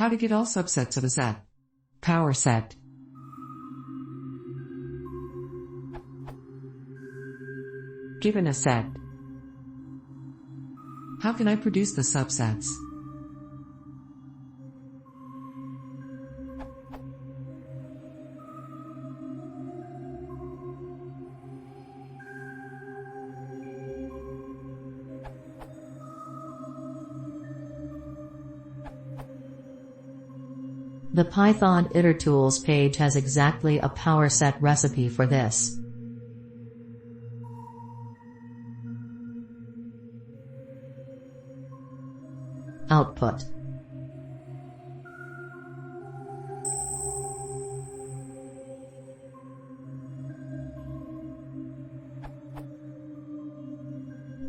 How to get all subsets of a set. Power set. Given a set. How can I produce the subsets? The Python itertools page has exactly a powerset recipe for this. Output.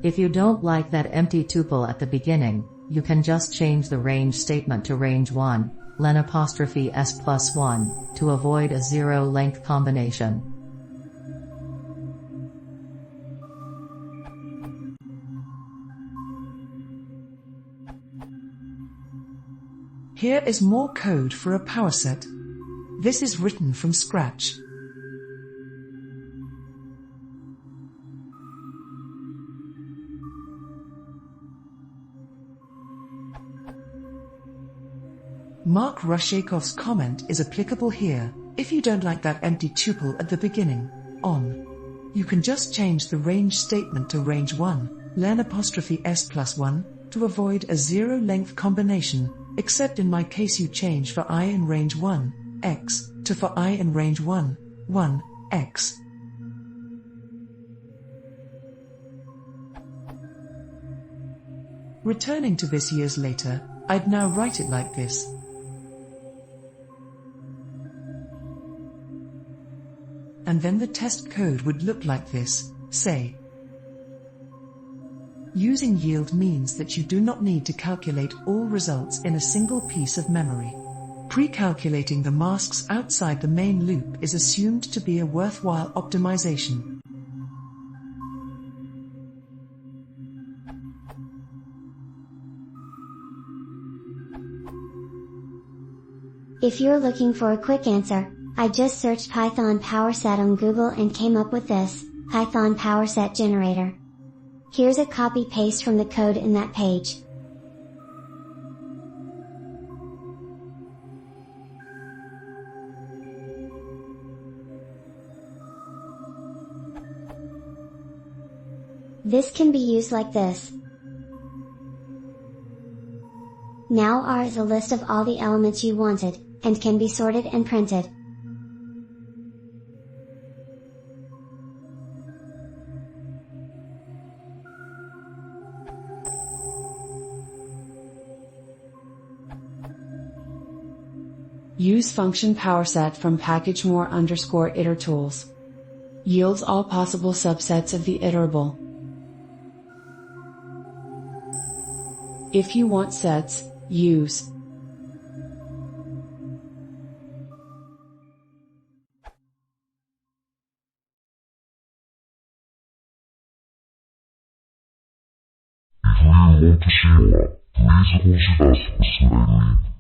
If you don't like that empty tuple at the beginning, you can just change the range statement to range 1, len'(s+1), to avoid a zero-length combination. Here is more code for a powerset. This is written from scratch. Mark Rushakov's comment is applicable here. If you don't like that empty tuple at the beginning, you can just change the range statement to range 1, len'(s+1), to avoid a zero-length combination, except in my case you change for I in range 1, x, to for I in range 1, 1, x. Returning to this years later, I'd now write it like this. And then the test code would look like this, say. Using yield means that you do not need to calculate all results in a single piece of memory. Pre-calculating the masks outside the main loop is assumed to be a worthwhile optimization. If you're looking for a quick answer, I just searched Python powerset on Google and came up with this, Python powerset generator. Here's a copy-paste from the code in that page. This can be used like this. Now R is a list of all the elements you wanted, and can be sorted and printed. Use function powerset from package more_itertools. Yields all possible subsets of the iterable. If you want sets, use If you want to see more, please consider subscribing.